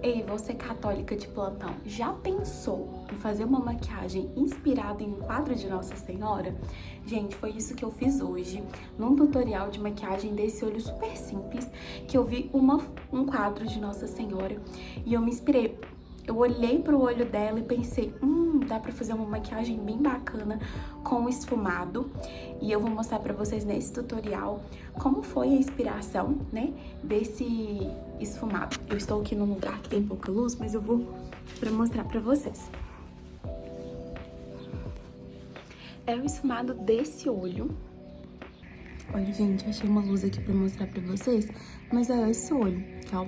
Ei, você católica de plantão, já pensou em fazer uma maquiagem inspirada em um quadro de Nossa Senhora? Gente, foi isso que eu fiz hoje, num tutorial de maquiagem desse olho super simples, que eu vi um quadro de Nossa Senhora e eu me inspirei. Eu olhei pro olho dela e pensei, dá pra fazer uma maquiagem bem bacana com esfumado. E eu vou mostrar pra vocês nesse tutorial como foi a inspiração, né, desse esfumado. Eu estou aqui num lugar que tem pouca luz, mas eu vou mostrar pra vocês. É o esfumado desse olho. Olha, gente, achei uma luz aqui pra mostrar pra vocês, mas é esse olho, tá?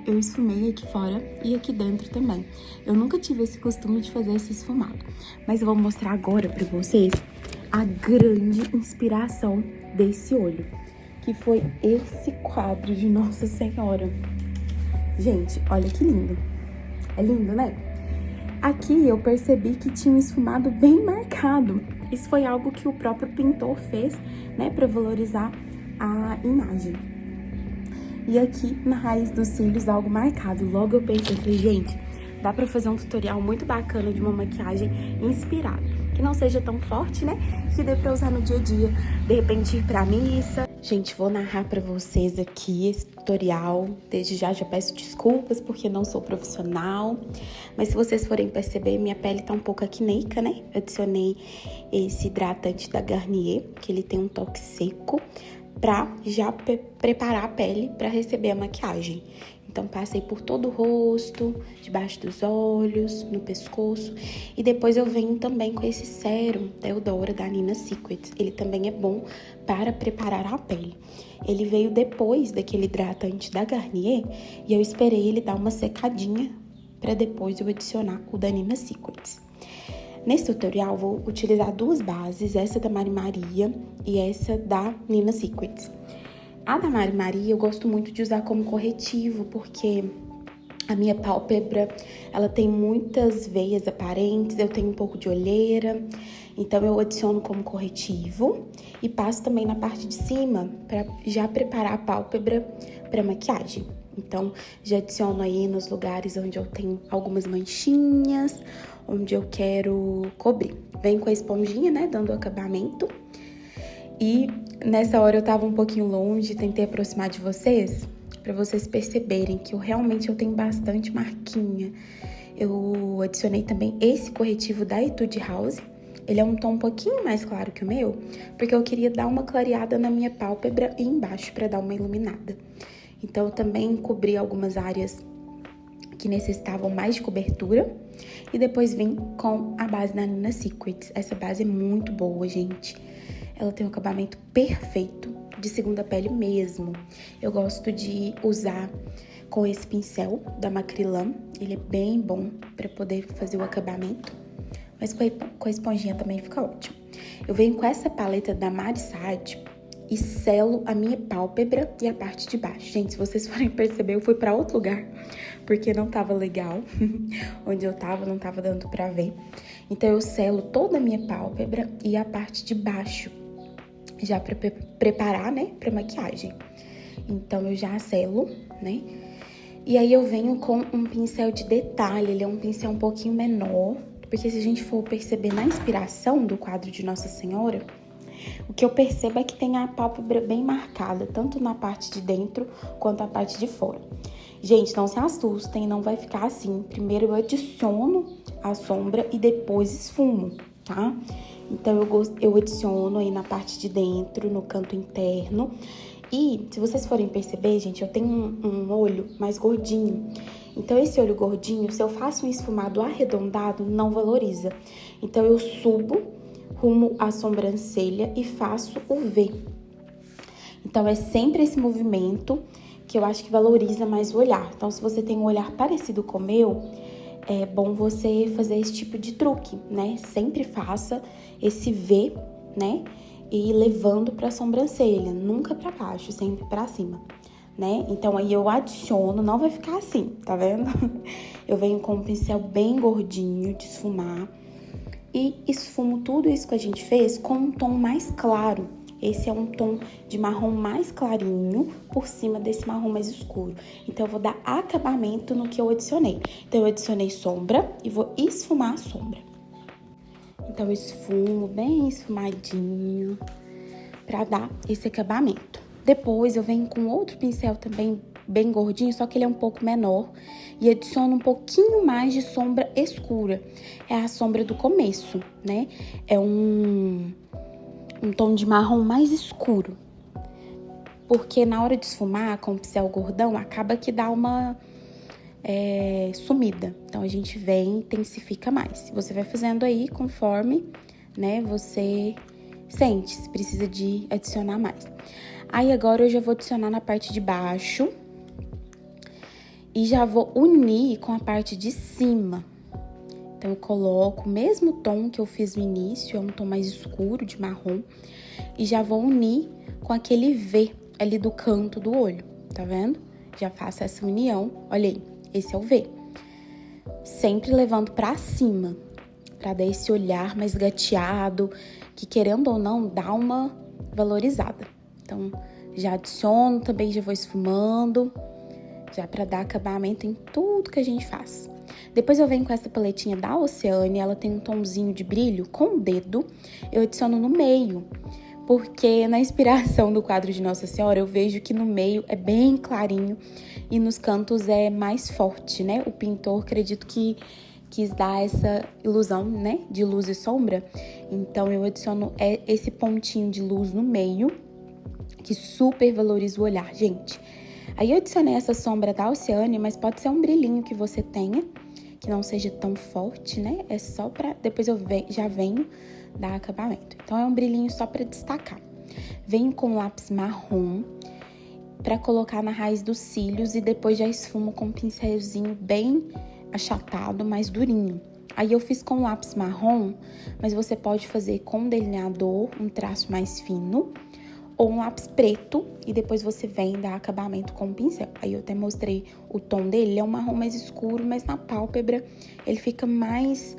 Eu esfumei aqui fora e aqui dentro também. Eu nunca tive esse costume de fazer esse esfumado, mas eu vou mostrar agora pra vocês a grande inspiração desse olho, que foi esse quadro de Nossa Senhora. Gente, olha que lindo. É lindo, né? Aqui eu percebi que tinha um esfumado bem marcado. Isso foi algo que o próprio pintor fez, né, pra valorizar a imagem. E aqui na raiz dos cílios algo marcado. Logo eu pensei, falei, gente, dá pra fazer um tutorial muito bacana de uma maquiagem inspirada. Que não seja tão forte, né? Que dê pra usar no dia a dia. De repente ir pra missa. Gente, vou narrar pra vocês aqui esse tutorial. Desde já peço desculpas porque não sou profissional. Mas se vocês forem perceber, minha pele tá um pouco acneica, né? Eu adicionei esse hidratante da Garnier, que ele tem um toque seco, pra já preparar a pele pra receber a maquiagem. Então, passei por todo o rosto, debaixo dos olhos, no pescoço. E depois eu venho também com esse sérum da Eudora, da Nina Secrets. Ele também é bom para preparar a pele. Ele veio depois daquele hidratante da Garnier e eu esperei ele dar uma secadinha para depois eu adicionar o da Nina Secrets. Nesse tutorial, vou utilizar duas bases, essa da Mari Maria e essa da Nina Secrets. A da Mari Maria eu gosto muito de usar como corretivo, porque a minha pálpebra, ela tem muitas veias aparentes, eu tenho um pouco de olheira, então eu adiciono como corretivo e passo também na parte de cima para já preparar a pálpebra para maquiagem. Então, já adiciono aí nos lugares onde eu tenho algumas manchinhas, onde eu quero cobrir. Venho com a esponjinha, né, dando o acabamento. E nessa hora eu tava um pouquinho longe, tentei aproximar de vocês, pra vocês perceberem que eu realmente tenho bastante marquinha. Eu adicionei também esse corretivo da Etude House. Ele é um tom um pouquinho mais claro que o meu, porque eu queria dar uma clareada na minha pálpebra e embaixo pra dar uma iluminada. Então, eu também cobri algumas áreas que necessitavam mais de cobertura. E depois vim com a base da Nina Secrets. Essa base é muito boa, gente. Ela tem um acabamento perfeito, de segunda pele mesmo. Eu gosto de usar com esse pincel da Macrylan. Ele é bem bom para poder fazer o acabamento. Mas com a esponjinha também fica ótimo. Eu venho com essa paleta da Marisade e selo a minha pálpebra e a parte de baixo. Gente, se vocês forem perceber, eu fui pra outro lugar, porque não tava legal. Onde eu tava, não tava dando pra ver. Então, eu selo toda a minha pálpebra e a parte de baixo, já pra preparar, né, pra maquiagem. Então, eu já selo, né? E aí, eu venho com um pincel de detalhe. Ele é um pincel um pouquinho menor, porque se a gente for perceber na inspiração do quadro de Nossa Senhora, o que eu percebo é que tem a pálpebra bem marcada, tanto na parte de dentro quanto na parte de fora. Gente, não se assustem, não vai ficar assim. Primeiro eu adiciono a sombra e depois esfumo, tá? Então eu adiciono aí na parte de dentro, no canto interno. E se vocês forem perceber, gente, eu tenho um olho mais gordinho. Então esse olho gordinho, se eu faço um esfumado arredondado, não valoriza. Então eu subo rumo à sobrancelha e faço o V. Então, é sempre esse movimento que eu acho que valoriza mais o olhar. Então, se você tem um olhar parecido com o meu, é bom você fazer esse tipo de truque, né? Sempre faça esse V, né? E levando pra sobrancelha, nunca pra baixo, sempre pra cima, né? Então, aí eu adiciono, não vai ficar assim, tá vendo? Eu venho com um pincel bem gordinho de esfumar. E esfumo tudo isso que a gente fez com um tom mais claro, Esse é um tom de marrom mais clarinho por cima desse marrom mais escuro. Então, eu vou dar acabamento no que eu adicionei. Então, eu adicionei sombra e vou esfumar a sombra. Então, eu esfumo bem esfumadinho pra dar esse acabamento. Depois, eu venho com outro pincel também bem gordinho, só que ele é um pouco menor. E adiciono um pouquinho mais de sombra escura. É a sombra do começo, né? É um tom de marrom mais escuro. Porque na hora de esfumar com o pincel gordão, acaba que dá uma sumida. Então, a gente vem e intensifica mais. Você vai fazendo aí conforme, né, você sente se precisa de adicionar mais. Aí, agora, eu já vou adicionar na parte de baixo. E já vou unir com a parte de cima. Então, eu coloco o mesmo tom que eu fiz no início, é um tom mais escuro, de marrom. E já vou unir com aquele V ali do canto do olho, tá vendo? Já faço essa união, olha aí, esse é o V. Sempre levando pra cima, pra dar esse olhar mais gateado, que querendo ou não, dá uma valorizada. Então, já adiciono, também já vou esfumando, já pra dar acabamento em tudo que a gente faz. Depois eu venho com essa paletinha da Oceane, ela tem um tomzinho de brilho com o dedo, eu adiciono no meio, porque na inspiração do quadro de Nossa Senhora, eu vejo que no meio é bem clarinho e nos cantos é mais forte, né? O pintor, acredito que quis dar essa ilusão, né, de luz e sombra, então eu adiciono esse pontinho de luz no meio, que super valoriza o olhar, gente. Aí eu adicionei essa sombra da Oceane, mas pode ser um brilhinho que você tenha, que não seja tão forte, né? É só pra... Depois eu já venho dar acabamento. Então, é um brilhinho só pra destacar. Venho com lápis marrom pra colocar na raiz dos cílios e depois já esfumo com um pincelzinho bem achatado, mais durinho. Aí eu fiz com lápis marrom, mas você pode fazer com delineador, um traço mais fino, ou um lápis preto, e depois você vem dar acabamento com o pincel. Aí eu até mostrei o tom dele, ele é um marrom mais escuro, mas na pálpebra ele fica mais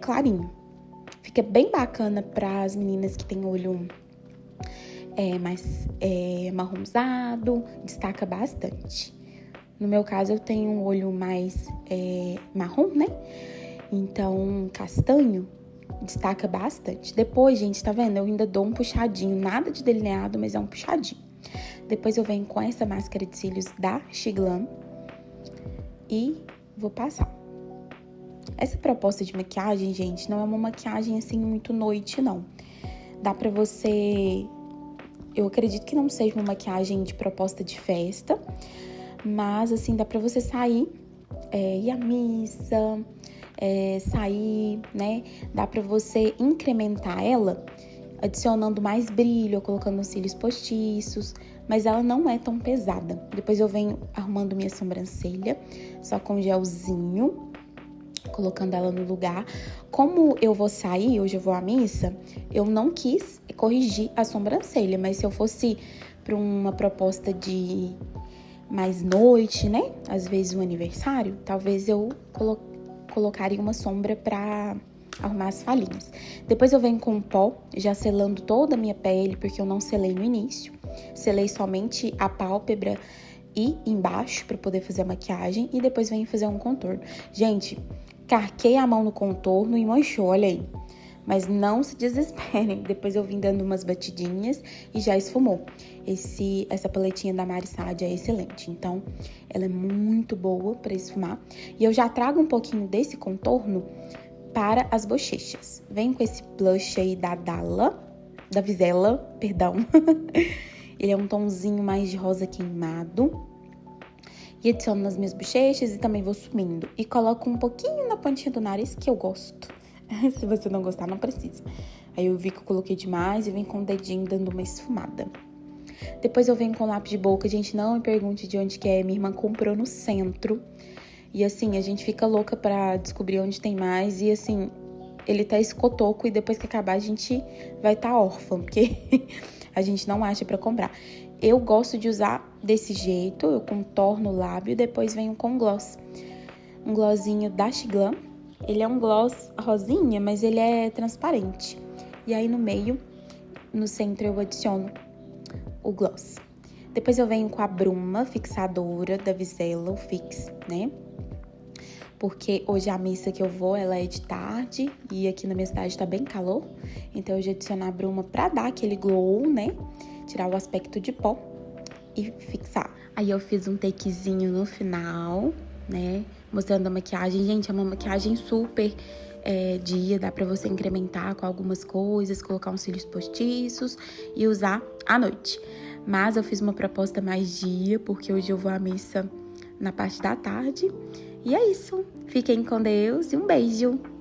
clarinho. Fica bem bacana para as meninas que têm olho mais marronzado, destaca bastante. No meu caso, eu tenho um olho mais marrom, né? Então, castanho, destaca bastante. Depois, gente, tá vendo? Eu ainda dou um puxadinho, nada de delineado, mas é um puxadinho. Depois eu venho com essa máscara de cílios da Xiglam e vou passar. Essa proposta de maquiagem, gente, não é uma maquiagem assim muito noite, não. Dá pra você... Eu acredito que não seja uma maquiagem de proposta de festa, mas assim, dá pra você sair, ir à missa... sair, né? Dá pra você incrementar ela adicionando mais brilho, colocando os cílios postiços, mas ela não é tão pesada. Depois eu venho arrumando minha sobrancelha, só com gelzinho, colocando ela no lugar. Como eu vou sair, hoje eu vou à missa, eu não quis corrigir a sobrancelha, mas se eu fosse pra uma proposta de mais noite, né? Às vezes um aniversário, talvez eu colocaria uma sombra pra arrumar as falhinhas. Depois eu venho com o pó, já selando toda a minha pele, porque eu não selei no início. Selei somente a pálpebra e embaixo pra poder fazer a maquiagem. E depois venho fazer um contorno. Gente, carquei a mão no contorno e manchou, olha aí. Mas não se desesperem, depois eu vim dando umas batidinhas e já esfumou. Essa paletinha da Mari Saad é excelente, então ela é muito boa para esfumar. E eu já trago um pouquinho desse contorno para as bochechas. Venho com esse blush aí da Vizela, perdão. Ele é um tomzinho mais de rosa queimado. E adiciono nas minhas bochechas e também vou sumindo. E coloco um pouquinho na pontinha do nariz, que eu gosto. Se você não gostar, não precisa. Aí eu vi que eu coloquei demais e venho com o dedinho dando uma esfumada. Depois eu venho com lápis de boca. Gente, não me pergunte de onde que é. Minha irmã comprou no centro. E assim, a gente fica louca pra descobrir onde tem mais. E assim, ele tá escotoco e depois que acabar a gente vai tá órfã. Porque a gente não acha pra comprar. Eu gosto de usar desse jeito. Eu contorno o lábio e depois venho com gloss. Um glossinho da Xiglam. Ele é um gloss rosinha, mas ele é transparente. E aí no meio no centro eu adiciono o gloss. Depois eu venho com a bruma fixadora da Visello Fix, né? Porque hoje a missa que eu vou, ela é de tarde e aqui na minha cidade tá bem calor. Então eu já adiciono a bruma pra dar aquele glow, né? Tirar o aspecto de pó e fixar. Aí eu fiz um takezinho no final, né? Mostrando a maquiagem. Gente, é uma maquiagem super dia, dá pra você incrementar com algumas coisas, colocar uns cílios postiços e usar à noite. Mas eu fiz uma proposta mais dia, porque hoje eu vou à missa na parte da tarde. E é isso. Fiquem com Deus e um beijo!